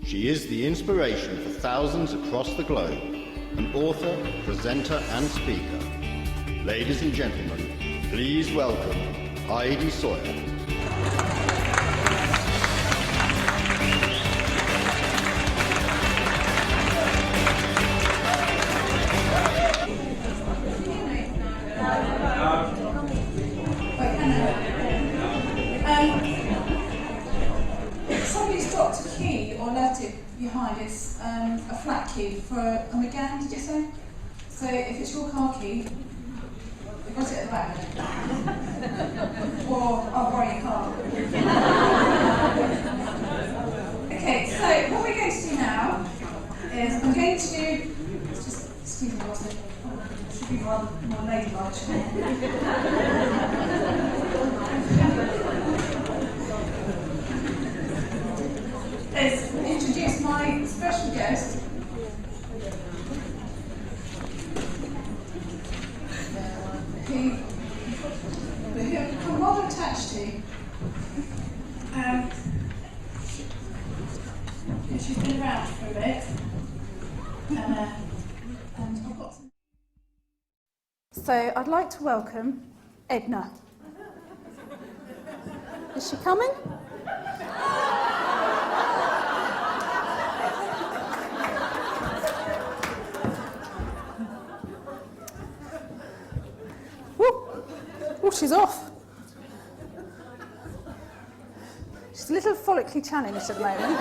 She is the inspiration for thousands across the globe, an author, presenter and speaker. Ladies and gentlemen, please welcome Heidi Sawyer. Somebody's dropped a key or left it behind. It's a flat key for a McGann, did you say? So if it's your car key, you've got it at the back. Or I'll borrow your car. Okay, so what we're going to do now is I'm going to excuse me, what's it? Should be rather more ladylike, shouldn't it? Is introduce my special guest, who I'm rather attached to. She's been around for a bit, and I've got some. So I'd like to welcome Edna. Is she coming? Oh, she's off. She's a little follically challenged at the moment.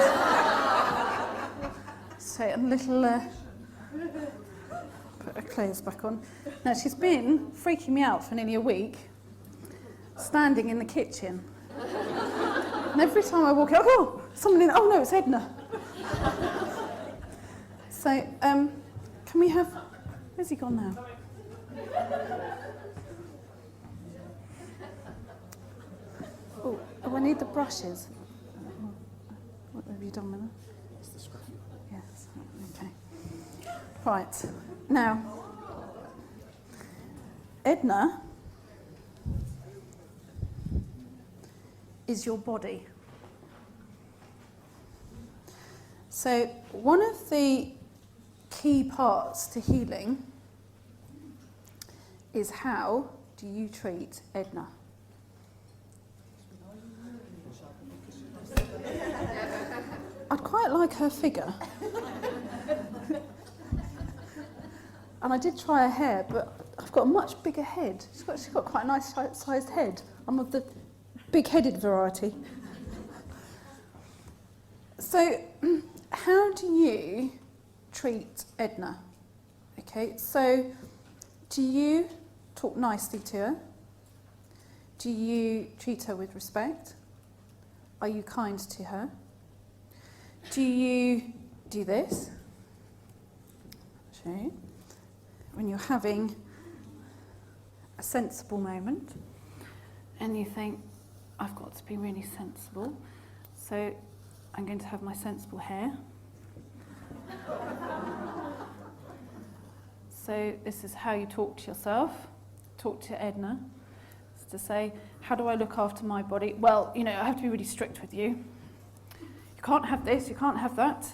So a little, put her clothes back on. Now she's been freaking me out for nearly a week, standing in the kitchen. And every time I walk in, oh, someone in, oh no, it's Edna. So, can we have, where's he gone now? Oh, I need the brushes. What have you done with them? It's the scruff. Yes, okay. Right, now, Edna is your body. So one of the key parts to healing is how do you treat Edna? I'd quite like her figure. And I did try her hair, but I've got a much bigger head. She's got quite a nice sized head. I'm of the big-headed variety. So, how do you treat Edna? Okay, so do you talk nicely to her? Do you treat her with respect? Are you kind to her? Do you do this? I'll show you. When you're having a sensible moment and you think, I've got to be really sensible, so I'm going to have my sensible hair. So this is how you talk to yourself, talk to Edna. It's to say, how do I look after my body? Well, you know, I have to be really strict with you. You can't have this, you can't have that.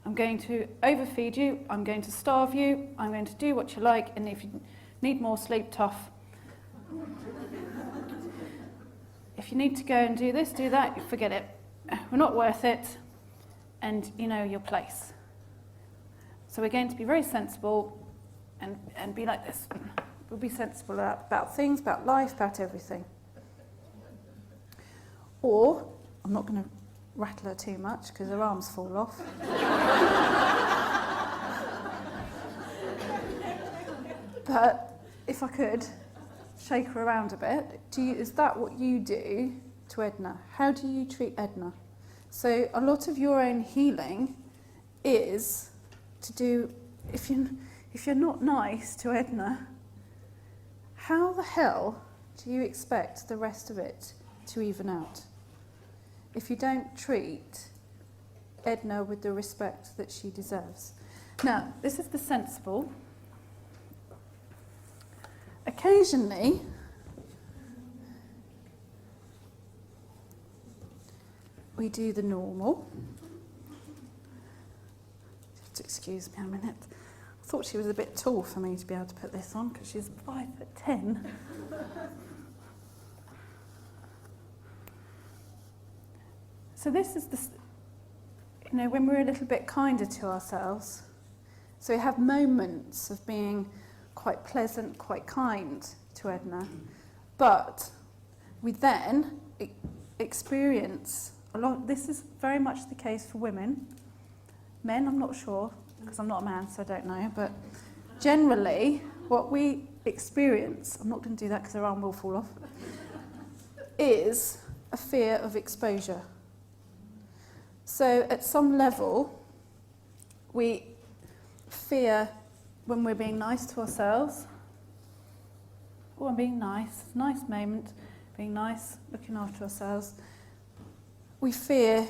I'm going to overfeed you, I'm going to starve you, I'm going to do what you like, and if you need more sleep, tough. If you need to go and do this, do that, forget it. We're not worth it, and you know your place. So we're going to be very sensible and be like this. We'll be sensible about things, about life, about everything. Or, I'm not going to rattle her too much because her arms fall off. But if I could shake her around a bit, is that what you do to Edna? How do you treat Edna? So a lot of your own healing is to do, if you're not nice to Edna, how the hell do you expect the rest of it to even out? If you don't treat Edna with the respect that she deserves. Now, this is the sensible. Occasionally, we do the normal. excuse me a minute. I thought she was a bit tall for me to be able to put this on because she's 5'10". So this is when we're a little bit kinder to ourselves. So we have moments of being quite pleasant, quite kind to Edna, but we then experience a lot. This is very much the case for women. Men, I'm not sure, because I'm not a man, so I don't know, but generally, what we experience, I'm not going to do that because her arm will fall off, is a fear of exposure. So at some level, we fear when we're being nice to ourselves. Oh, I'm being nice, nice moment, being nice, looking after ourselves. We fear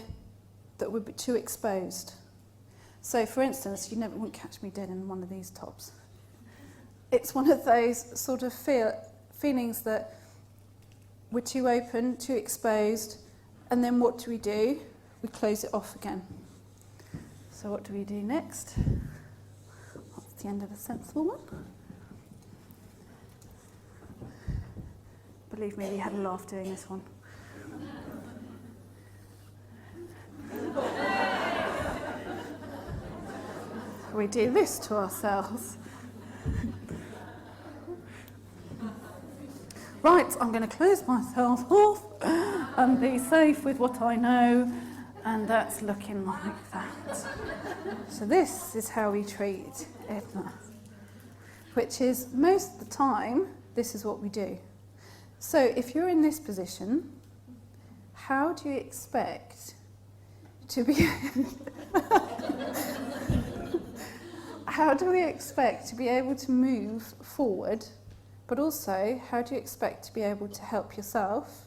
that we're too exposed. So, for instance, you never won't catch me dead in one of these tops. It's one of those sort of feelings that we're too open, too exposed, and then what do? We close it off again. So what do we do next? That's the end of a sensible one. Believe me, we had a laugh doing this one. We do this to ourselves. Right, I'm going to close myself off and be safe with what I know, and that's looking like that. So this is how we treat Edna, which is most of the time, this is what we do. So if you're in this position, how do you expect to be... How do we expect to be able to move forward, but also how do you expect to be able to help yourself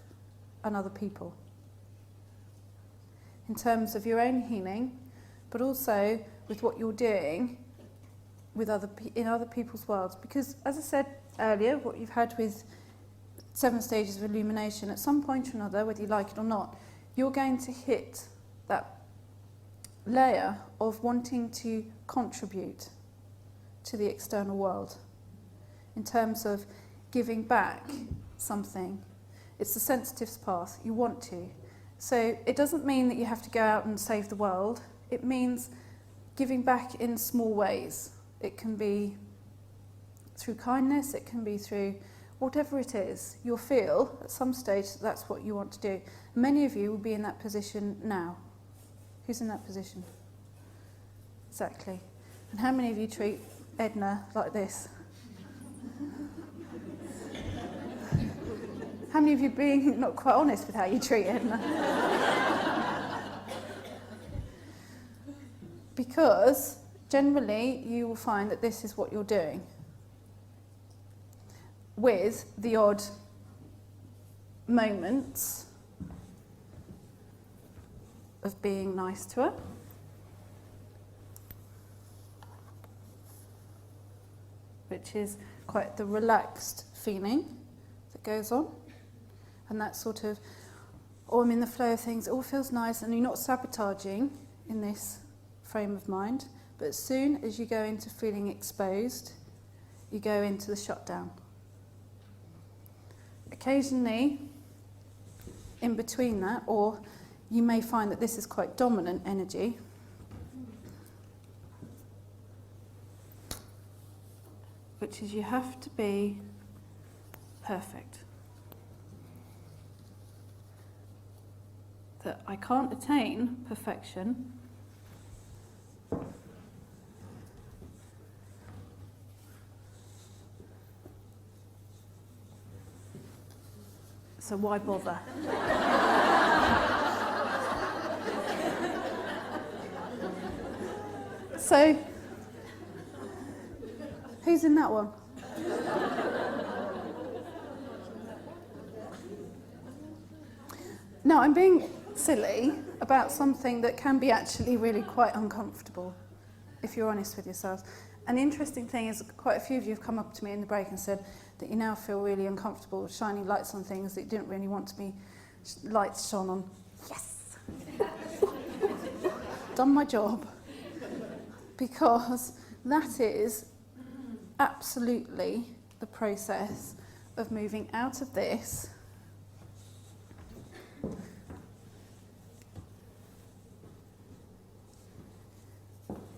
and other people? In terms of your own healing, but also with what you're doing with in other people's worlds. Because, as I said earlier, what you've had with 7 stages of illumination, at some point or another, whether you like it or not, you're going to hit that layer of wanting to contribute to the external world in terms of giving back something. It's the sensitive's path. You want to. So it doesn't mean that you have to go out and save the world. It means giving back in small ways. It can be through kindness. It can be through whatever it is. You'll feel at some stage that that's what you want to do. Many of you will be in that position now. Who's in that position? Exactly. And how many of you treat Edna like this? How many of you being not quite honest with how you treat Edna? Because generally you will find that this is what you're doing, with the odd moments of being nice to her. Which is quite the relaxed feeling that goes on. And that sort of, oh, I'm in the flow of things, it all feels nice, and you're not sabotaging in this frame of mind. But as soon as you go into feeling exposed, you go into the shutdown. Occasionally, in between that, or you may find that this is quite dominant energy, which is you have to be perfect. That I can't attain perfection. So why bother? So, who's in that one? No, I'm being silly about something that can be actually really quite uncomfortable, if you're honest with yourselves. And the interesting thing is quite a few of you have come up to me in the break and said that you now feel really uncomfortable shining lights on things that you didn't really want to be lights shone on. Yes! Done my job. because that is absolutely the process of moving out of this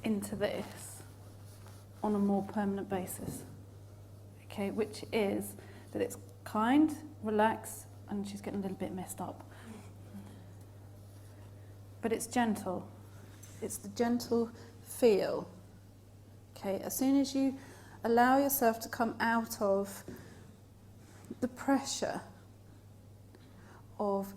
into this on a more permanent basis. Okay, which is that it's kind, relaxed, and she's getting a little bit messed up. But it's gentle. It's the gentle feel. Okay, as soon as you allow yourself to come out of the pressure of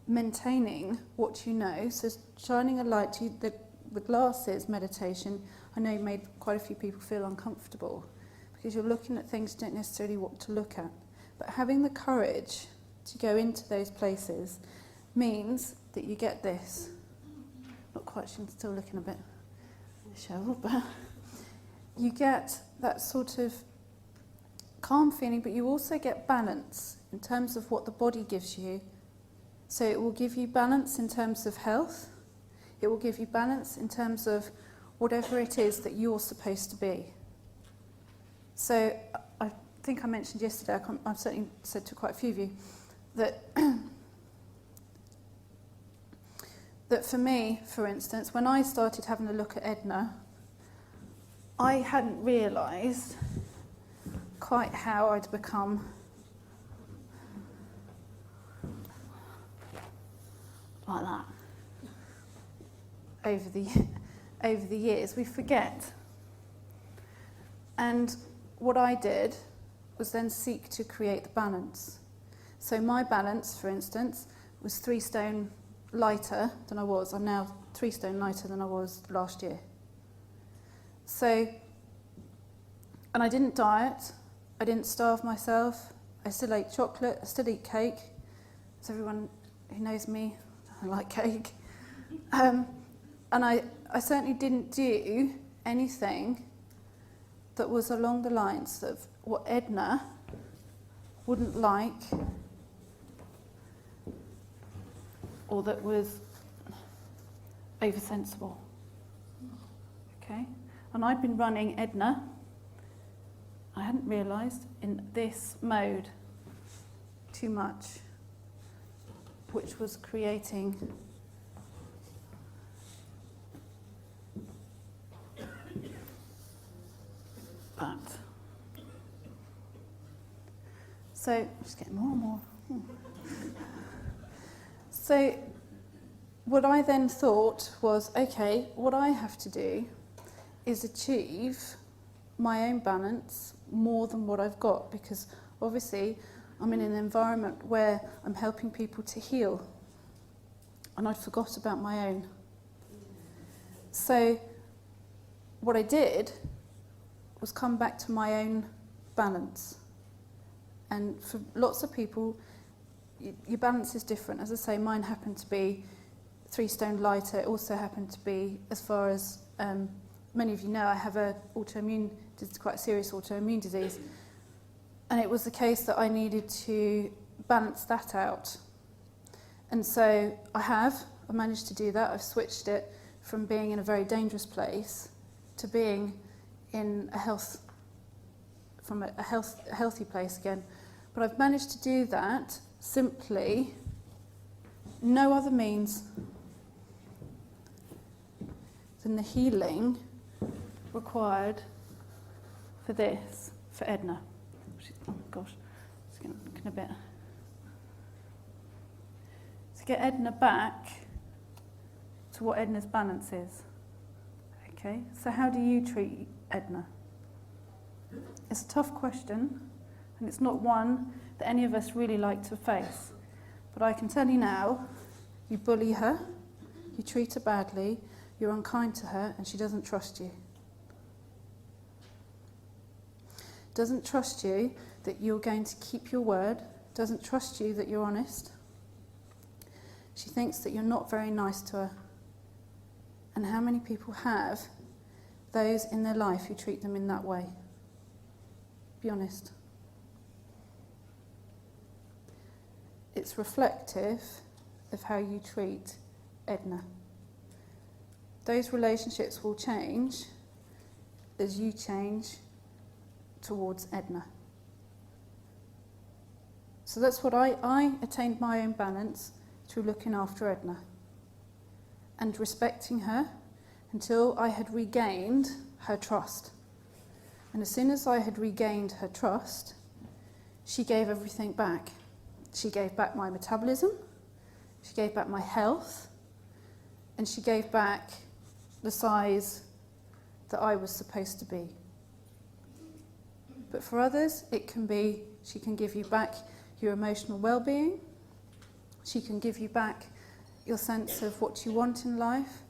maintaining what you know, so shining a light to you, the glasses meditation, I know made quite a few people feel uncomfortable because you're looking at things you don't necessarily want to look at. But having the courage to go into those places means that you get this. Not quite, she's still looking a bit dishevelled, but you get that sort of calm feeling, but you also get balance in terms of what the body gives you. So it will give you balance in terms of health. It will give you balance in terms of whatever it is that you're supposed to be. So I think I mentioned yesterday, I've certainly said to quite a few of you, that that for me, for instance, when I started having a look at Edna, I hadn't realised quite how I'd become like that over the years. We forget. And what I did was then seek to create the balance. So my balance, for instance, was 3 stone lighter than I was. I'm now 3 stone lighter than I was last year. So, and I didn't diet, I didn't starve myself, I still ate chocolate, I still eat cake. As everyone who knows me, I like cake. And I certainly didn't do anything that was along the lines of what Edna wouldn't like, or that was oversensible. Okay? And I'd been running Edna, I hadn't realised, in this mode too much, which was creating that. So, just getting more and more. So, what I then thought was, okay, what I have to do is achieve my own balance more than what I've got, because obviously I'm in an environment where I'm helping people to heal, and I'd forgot about my own. So what I did was come back to my own balance. And for lots of people, your balance is different. As I say, mine happened to be 3 stone lighter. It also happened to be, as far as many of you know, I have quite a serious autoimmune disease. And it was the case that I needed to balance that out. And so I managed to do that. I've switched it from being in a very dangerous place to being in a healthy place again. But I've managed to do that simply, no other means than the healing required for this, for Edna. Oh gosh, it's getting a bit. To get Edna back to what Edna's balance is. Okay, so how do you treat Edna? It's a tough question, and it's not one that any of us really like to face. But I can tell you now, you bully her, you treat her badly, you're unkind to her, and she doesn't trust you. Doesn't trust you that you're going to keep your word, doesn't trust you that you're honest. She thinks that you're not very nice to her. And how many people have those in their life who treat them in that way? Be honest. It's reflective of how you treat Edna. Those relationships will change as you change towards Edna. So that's what I attained my own balance through looking after Edna and respecting her until I had regained her trust. And as soon as I had regained her trust, she gave everything back. She gave back my metabolism, she gave back my health, and she gave back the size that I was supposed to be. But for others, it can be, she can give you back your emotional well-being, she can give you back your sense of what you want in life,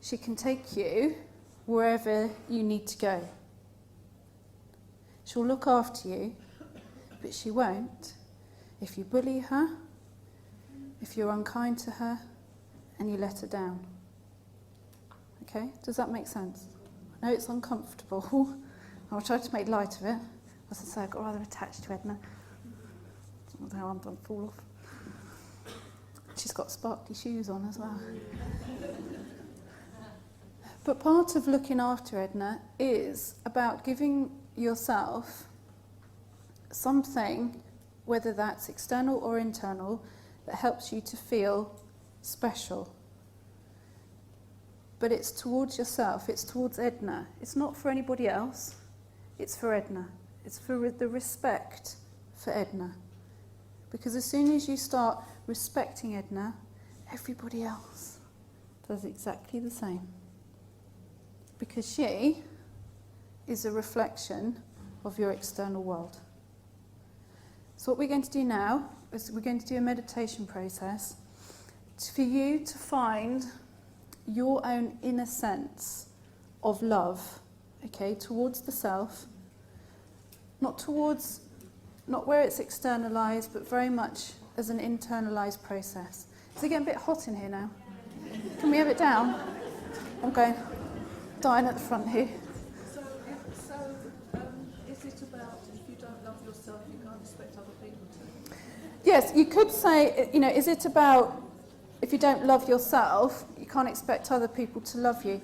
she can take you wherever you need to go. She'll look after you, but she won't if you bully her, if you're unkind to her, and you let her down. Okay, does that make sense? I know it's uncomfortable. I'll try to make light of it. As I say, I got rather attached to Edna. Her arm don't fall off. She's got sparkly shoes on as well. But part of looking after Edna is about giving yourself something, whether that's external or internal, that helps you to feel special. But it's towards yourself, it's towards Edna. It's not for anybody else, it's for Edna. It's for the respect for Edna. Because as soon as you start respecting Edna, everybody else does exactly the same. Because she is a reflection of your external world. So what we're going to do now is we're going to do a meditation process for you to find your own inner sense of love, okay, towards the self, not where it's externalised, but very much as an internalised process. Is it getting a bit hot in here now? Can we have it down? I'm dying at the front here. So is it about if you don't love yourself, you can't expect other people to? Yes, you could say, is it about if you don't love yourself, you can't expect other people to love you.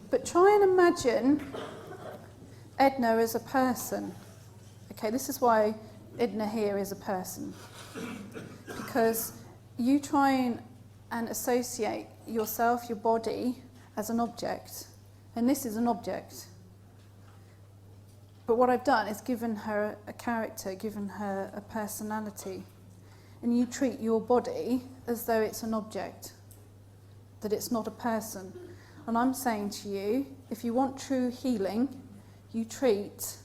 But try and imagine Edna as a person. Okay, this is why Edna here is a person. Because you try and associate yourself, your body, as an object. And this is an object. But what I've done is given her a character, given her a personality. And you treat your body as though it's an object, that it's not a person. And I'm saying to you, if you want true healing, you treat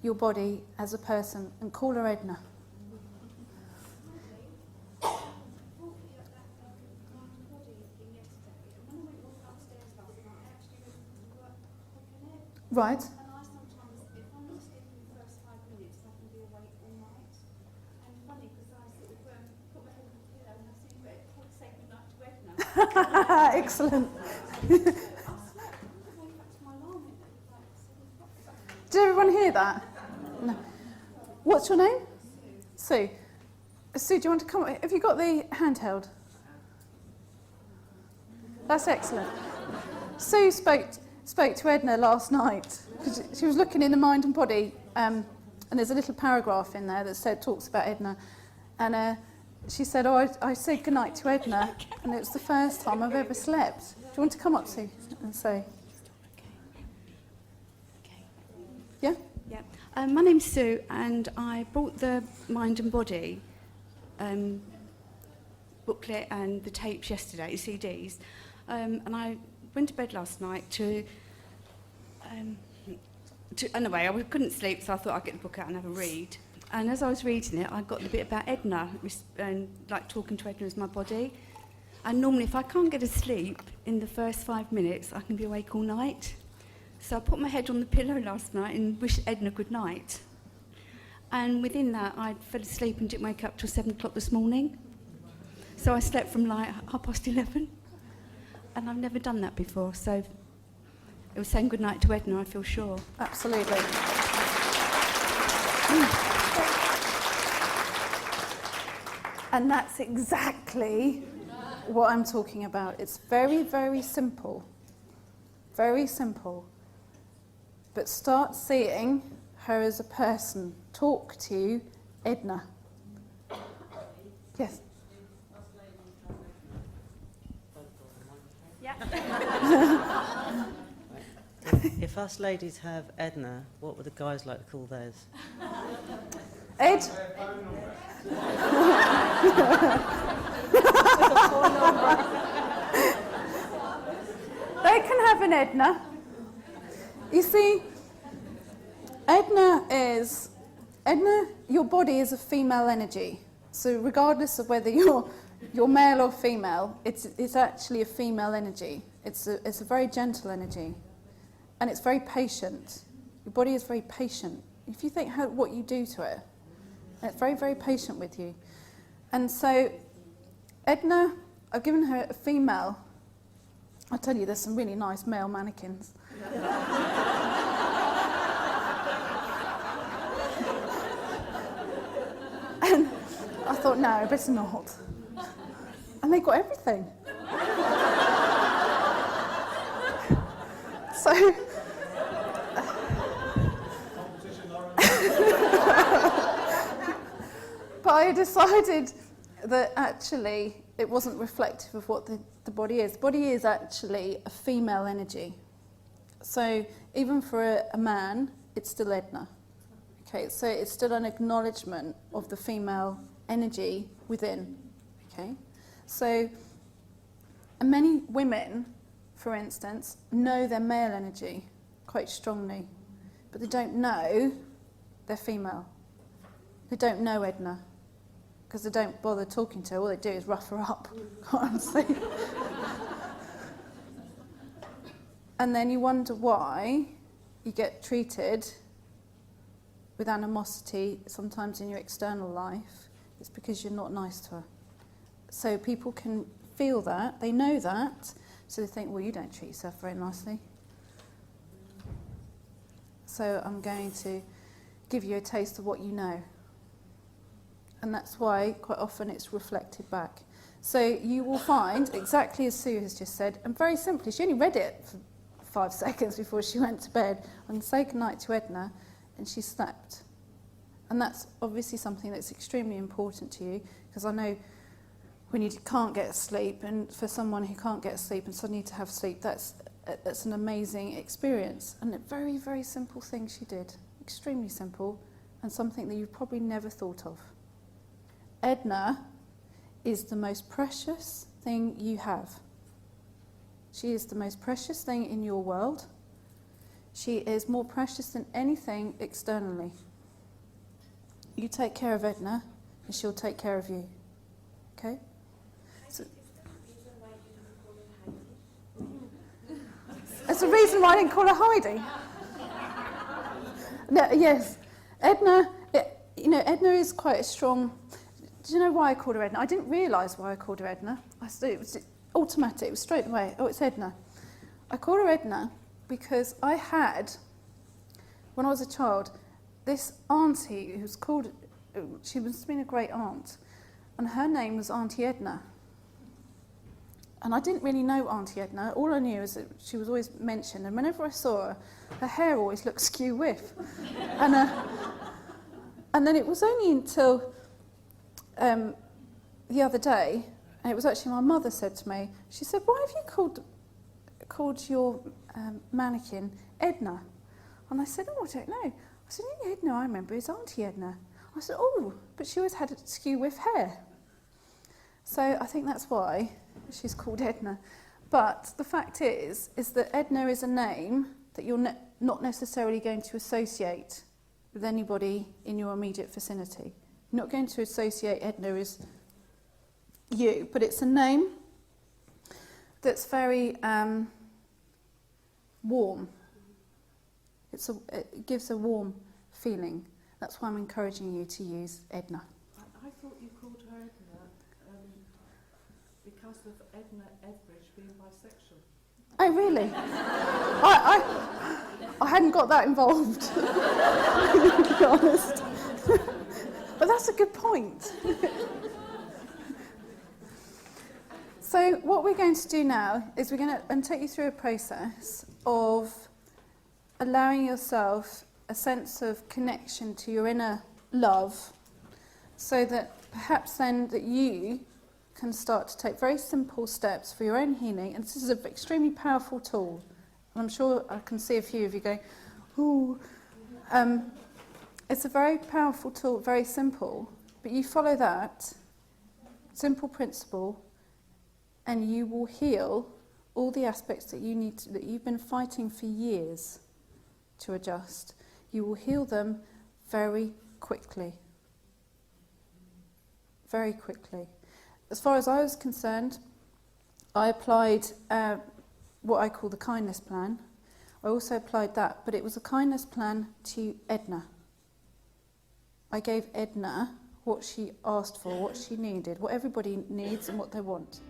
your body as a person and call her Edna. Right. And I sometimes, if I'm not sleeping the first 5 minutes, I can be awake all night. And funny, because I sort of put my head on the pillow and I see say goodnight to Edna. Excellent. I slept, I went back to my alarm at like 7 o'clock. Did everyone hear that? No. What's your name? Sue. Sue, do you want to come? Have you got the handheld? That's excellent. Sue spoke to Edna last night. She was looking in the mind and body, and there's a little paragraph in there that talks about Edna. And she said, I said goodnight to Edna, and it was the first time I've ever slept. Do you want to come up, Sue, and say? Yeah? Yeah. My name's Sue, and I bought the Mind and Body booklet and the tapes yesterday, CDs, and I went to bed last night anyway, I couldn't sleep, so I thought I'd get the book out and have a read. And as I was reading it, I got the bit about Edna, and like talking to Edna as my body. And normally, if I can't get to sleep in the first 5 minutes, I can be awake all night. So I put my head on the pillow last night and wished Edna good night. And within that, I fell asleep and didn't wake up till 7 o'clock this morning. So I slept from like 11:30. And I've never done that before, so it was saying good night to Edna, I feel sure. Absolutely. And that's exactly what I'm talking about. It's very, very simple. Very simple. but start seeing her as a person. Talk to Edna. Yes. If us ladies have Edna, what would the guys like to call theirs? Ed? They can have an Edna. You see, Edna, your body is a female energy. So regardless of whether you're male or female, it's actually a female energy. It's a very gentle energy. And it's very patient. Your body is very patient. If you think what you do to it, it's very, very patient with you. And so, Edna, I've given her a female. I tell you, there's some really nice male mannequins. And I thought, no, better not. And they got everything. So, but I decided that actually it wasn't reflective of what the body is. The body is actually a female energy. So even for a man, it's still Edna. Okay, so it's still an acknowledgement of the female energy within. Okay, so and many women, for instance, know their male energy quite strongly, but they don't know they're female. They don't know Edna, because they don't bother talking to her. All they do is rough her up, honestly. And then you wonder why you get treated with animosity sometimes in your external life. It's because you're not nice to her. So people can feel that, they know that, so they think, well, you don't treat yourself very nicely. So I'm going to give you a taste of what you know. And that's why quite often it's reflected back. So you will find, exactly as Sue has just said, and very simply, she only read it for 5 seconds before she went to bed, and say goodnight to Edna, and she slept. And that's obviously something that's extremely important to you, because I know when you can't get sleep, and for someone who can't get sleep and suddenly to have sleep, that's an amazing experience. And a very, very simple thing she did, extremely simple, and something that you've probably never thought of. Edna is the most precious thing you have. She is the most precious thing in your world. She is more precious than anything externally. You take care of Edna, and she'll take care of you. Okay? So, that's the reason why I didn't call her Heidi. No, yes, Edna. Edna is quite a strong. Do you know why I called her Edna? I didn't realise why I called her Edna. It was automatic. It was straight away. Oh, it's Edna. I called her Edna because I had, when I was a child, this auntie who was called. She must have been a great aunt, and her name was Auntie Edna. And I didn't really know Auntie Edna. All I knew is that she was always mentioned, and whenever I saw her, her hair always looked skew-whiff. And then it was only until the other day, and it was actually my mother said to me, she said, why have you called your mannequin Edna? And I said, oh, I don't know. I said, the only Edna I remember is Auntie Edna. I said, oh, but she always had skew-whiff hair. So I think that's why she's called Edna. But the fact is that Edna is a name that you're not necessarily going to associate with anybody in your immediate vicinity. You're not going to associate Edna as you, but it's a name that's very warm. It gives a warm feeling. That's why I'm encouraging you to use Edna. I thought you called her Edna because of Edna Edbridge being bisexual. Oh, really? I hadn't got that involved, to be honest. But that's a good point. So what we're going to do now is we're going to take you through a process of allowing yourself a sense of connection to your inner love, so that perhaps then that you can start to take very simple steps for your own healing. And this is an extremely powerful tool. And I'm sure I can see a few of you going, ooh. It's a very powerful tool, very simple, but you follow that simple principle and you will heal all the aspects that you need to, that you've been fighting for years to adjust. You will heal them very quickly. Very quickly. As far as I was concerned, I applied what I call the kindness plan. I also applied that, but it was a kindness plan to Edna. I gave Edna what she asked for, what she needed, what everybody needs and what they want.